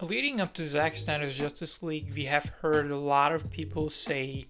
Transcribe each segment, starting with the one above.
Leading up to Zack Snyder's Justice League, we have heard a lot of people say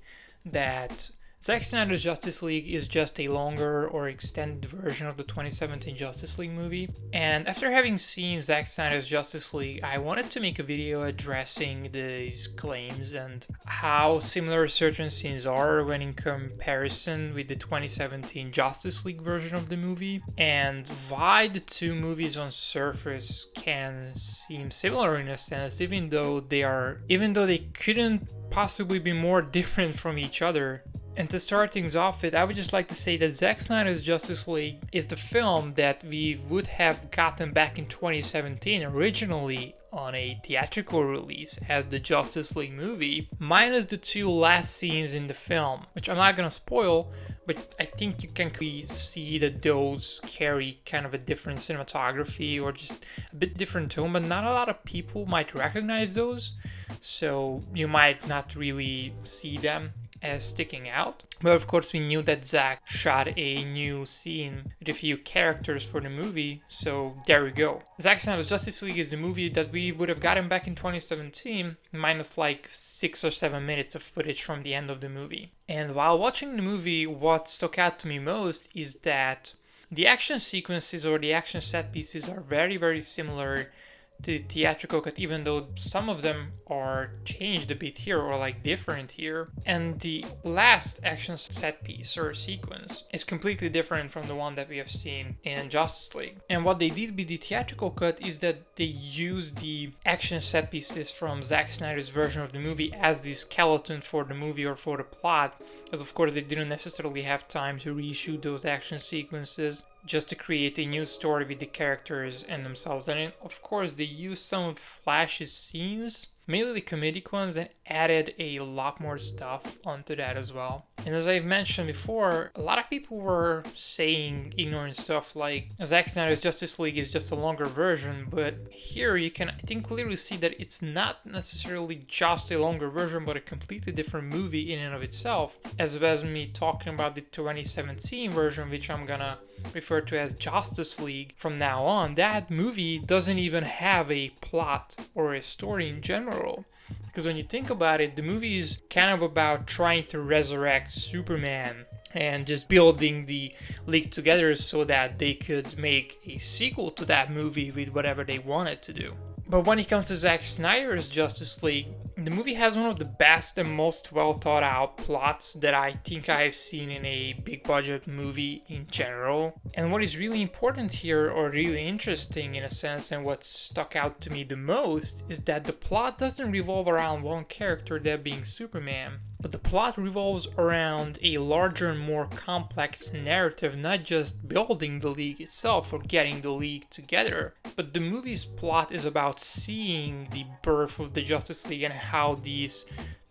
that Zack Snyder's Justice League is just a longer or extended version of the 2017 Justice League movie. And after having seen Zack Snyder's Justice League, I wanted to make a video addressing these claims and how similar certain scenes are when in comparison with the 2017 Justice League version of the movie, and why the two movies on surface can seem similar in a sense, even though they couldn't possibly be more different from each other. And to start things off with, I would just like to say that Zack Snyder's Justice League is the film that we would have gotten back in 2017 originally on a theatrical release as the Justice League movie, minus the two last scenes in the film, which I'm not gonna spoil, but I think you can clearly see that those carry kind of a different cinematography or just a bit different tone, but not a lot of people might recognize those, so you might not really see them as sticking out. But of course we knew that Zack shot a new scene with a few characters for the movie, so there we go. Zack Snyder's Justice League is the movie that we would have gotten back in 2017, minus like 6 or 7 minutes of footage from the end of the movie. And while watching the movie, what stuck out to me most is that the action sequences or the action set pieces are very, very similar to the theatrical cut, even though some of them are changed a bit here or like different here. And the last action set piece or sequence is completely different from the one that we have seen in Justice League. And what they did with the theatrical cut is that they used the action set pieces from Zack Snyder's version of the movie as the skeleton for the movie or for the plot, as of course they didn't necessarily have time to reshoot those action sequences just to create a new story with the characters and themselves. And of course they used some of Flash's scenes, mainly the comedic ones, and added a lot more stuff onto that as well. And as I've mentioned before, a lot of people were saying ignorant stuff like Zack Snyder's Justice League is just a longer version, but here you can, I think, clearly see that it's not necessarily just a longer version, but a completely different movie in and of itself, as well as me talking about the 2017 version, which I'm gonna refer to as Justice League from now on. That movie doesn't even have a plot or a story in general, because when you think about it, the movie is kind of about trying to resurrect Superman and just building the league together so that they could make a sequel to that movie with whatever they wanted to do. But when it comes to Zack Snyder's Justice League, the movie has one of the best and most well thought out plots that I think I've seen in a big budget movie in general. And what is really important here, or really interesting in a sense, and what stuck out to me the most, is that the plot doesn't revolve around one character, that being Superman, but the plot revolves around a larger and more complex narrative, not just building the league itself or getting the league together, but the movie's plot is about seeing the birth of the Justice League and how these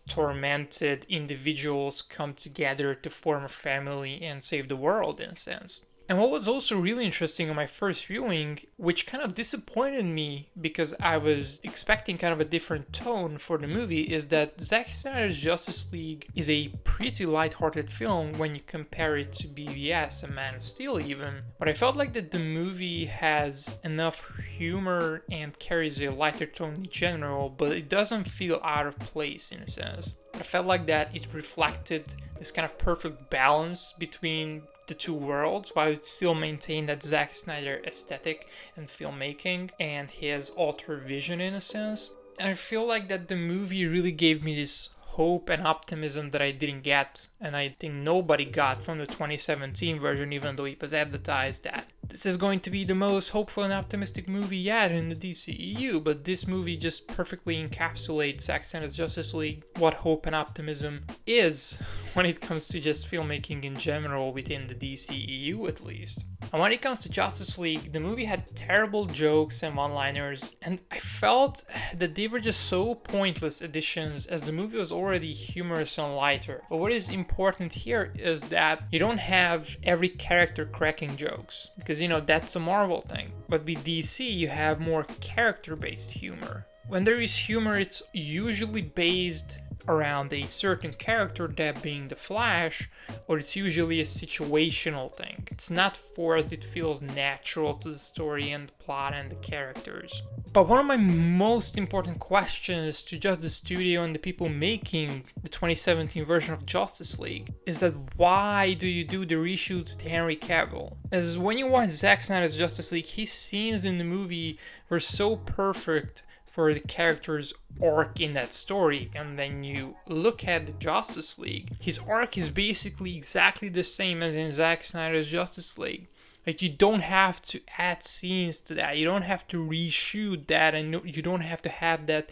tormented individuals come together to form a family and save the world, in a sense. And what was also really interesting on my first viewing, which kind of disappointed me because I was expecting kind of a different tone for the movie, is that Zack Snyder's Justice League is a pretty lighthearted film when you compare it to BVS and Man of Steel even. But I felt like that the movie has enough humor and carries a lighter tone in general, but it doesn't feel out of place in a sense. I felt like that it reflected this kind of perfect balance between the two worlds, while it still maintained that Zack Snyder aesthetic and filmmaking and his alter vision in a sense. And I feel like that the movie really gave me this hope and optimism that I didn't get, and I think nobody got from the 2017 version, even though it was advertised that this is going to be the most hopeful and optimistic movie yet in the DCEU, but this movie just perfectly encapsulates Zack Snyder's Justice League, what hope and optimism is when it comes to just filmmaking in general within the DCEU at least. And when it comes to Justice League, the movie had terrible jokes and one-liners, and I felt that they were just so pointless additions as the movie was already humorous and lighter. But what is important here is that you don't have every character cracking jokes, because that's a Marvel thing. But with DC, you have more character-based humor. When there is humor, it's usually based around a certain character, that being the Flash, or it's usually a situational thing. It's not forced, it feels natural to the story and the plot and the characters. But one of my most important questions to just the studio and the people making the 2017 version of Justice League is that why do you do the reshoot with Henry Cavill? As when you watch Zack Snyder's Justice League, his scenes in the movie were so perfect for the character's arc in that story, and then you look at the Justice League, his arc is basically exactly the same as in Zack Snyder's Justice League. Like, you don't have to add scenes to that, you don't have to reshoot that, and you don't have to have that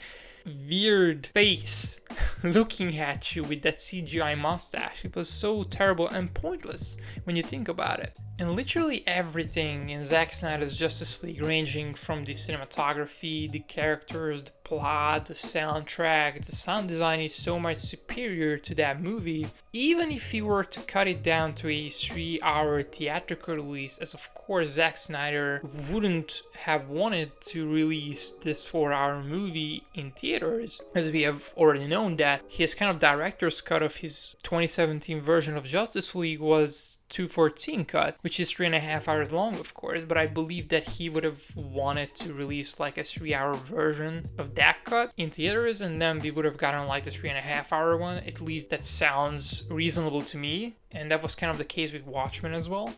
weird face looking at you with that CGI mustache. It was so terrible and pointless when you think about it. And literally everything in Zack Snyder's Justice League, ranging from the cinematography, the characters, the plot, the soundtrack, the sound design, is so much superior to that movie. Even if you were to cut it down to a 3-hour theatrical release, as of course Zack Snyder wouldn't have wanted to release this 4-hour movie in theaters, as we have already known that his kind of director's cut of his 2017 version of Justice League was 2:14 cut, which is 3.5 hours long, of course, but I believe that he would have wanted to release like a 3-hour version of that cut in theaters, and then we would have gotten like the 3.5 hour one. At least that sounds reasonable to me, and that was kind of the case with Watchmen as well.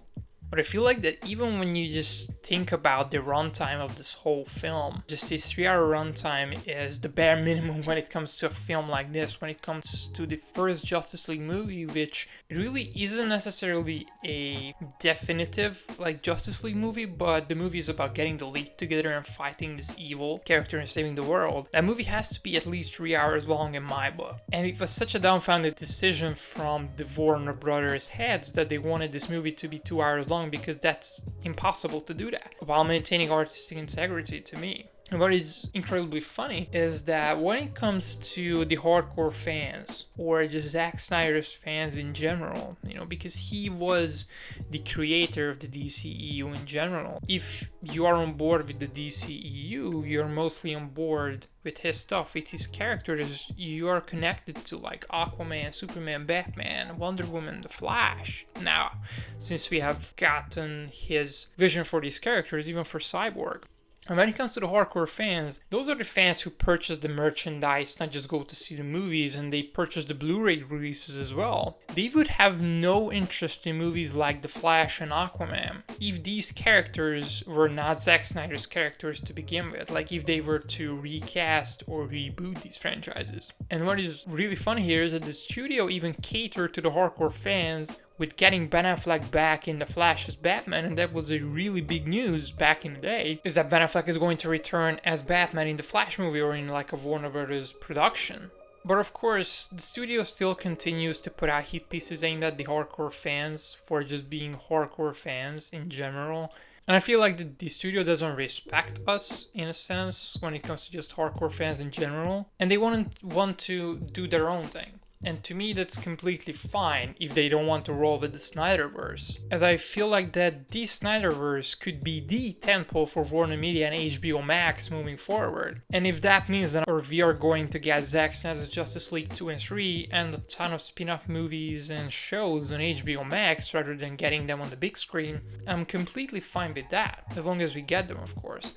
But I feel like that even when you just think about the runtime of this whole film, just this 3-hour runtime is the bare minimum when it comes to a film like this, when it comes to the first Justice League movie, which really isn't necessarily a definitive like Justice League movie, but the movie is about getting the League together and fighting this evil character and saving the world. That movie has to be at least 3 hours long in my book. And it was such a dumbfounded decision from the Warner Brothers heads that they wanted this movie to be 2 hours long, because that's impossible to do that while maintaining artistic integrity to me. And what is incredibly funny is that when it comes to the hardcore fans, or just Zack Snyder's fans in general, because he was the creator of the DCEU in general, if you are on board with the DCEU, you're mostly on board with his stuff, with his characters. You are connected to like Aquaman, Superman, Batman, Wonder Woman, The Flash. Now, since we have gotten his vision for these characters, even for Cyborg. And when it comes to the hardcore fans, those are the fans who purchase the merchandise, not just go to see the movies, and they purchase the Blu-ray releases as well. They would have no interest in movies like The Flash and Aquaman if these characters were not Zack Snyder's characters to begin with, like if they were to recast or reboot these franchises. And what is really funny here is that the studio even catered to the hardcore fans with getting Ben Affleck back in The Flash as Batman, and that was a really big news back in the day, is that Ben Affleck is going to return as Batman in the Flash movie or in like a Warner Brothers production. But of course, the studio still continues to put out hit pieces aimed at the hardcore fans for just being hardcore fans in general. And I feel like the studio doesn't respect us, in a sense, when it comes to just hardcore fans in general, and they want to do their own thing. And to me, that's completely fine if they don't want to roll with the Snyderverse, as I feel like that the Snyderverse could be the tentpole for Warner Media and HBO Max moving forward. And if that means that we are going to get Zack Snyder's Justice League 2 and 3 and a ton of spin-off movies and shows on HBO Max rather than getting them on the big screen, I'm completely fine with that, as long as we get them, of course.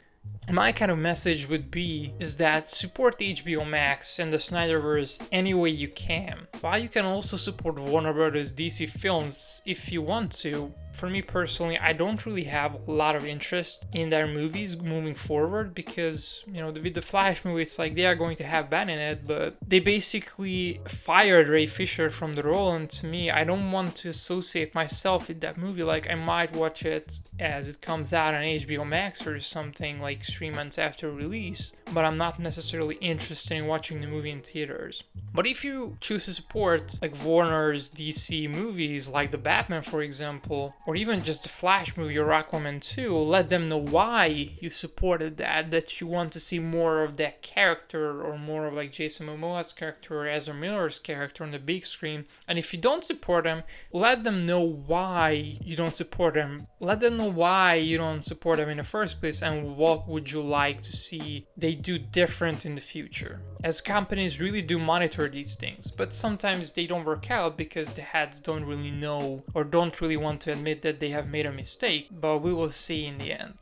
My kind of message would be is that support HBO Max and the Snyderverse any way you can. While you can also support Warner Brothers DC films if you want to. For me personally, I don't really have a lot of interest in their movies moving forward because, with the Flash movie, it's like they are going to have Ben in it, but they basically fired Ray Fisher from the role, and to me, I don't want to associate myself with that movie. Like, I might watch it as it comes out on HBO Max or something like 3 months after release, but I'm not necessarily interested in watching the movie in theaters. But if you choose to support like Warner's DC movies, like the Batman, for example, or even just the Flash movie or Aquaman 2, let them know why you supported that you want to see more of that character or more of like Jason Momoa's character or Ezra Miller's character on the big screen. And if you don't support them, let them know why you don't support them. Let them know why you don't support them in the first place and what would would you like to see they do different in the future? As companies really do monitor these things, but sometimes they don't work out because the heads don't really know or don't really want to admit that they have made a mistake, but we will see in the end.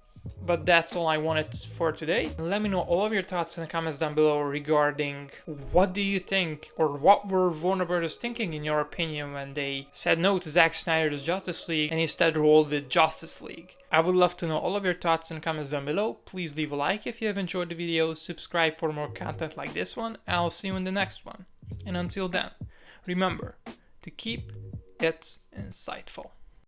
But that's all I wanted for today. Let me know all of your thoughts in the comments down below regarding what do you think, or what were Warner Bros. Thinking in your opinion when they said no to Zack Snyder's Justice League and instead rolled with Justice League. I would love to know all of your thoughts in the comments down below. Please leave a like if you have enjoyed the video, subscribe for more content like this one, and I'll see you in the next one. And until then, remember to keep it insightful.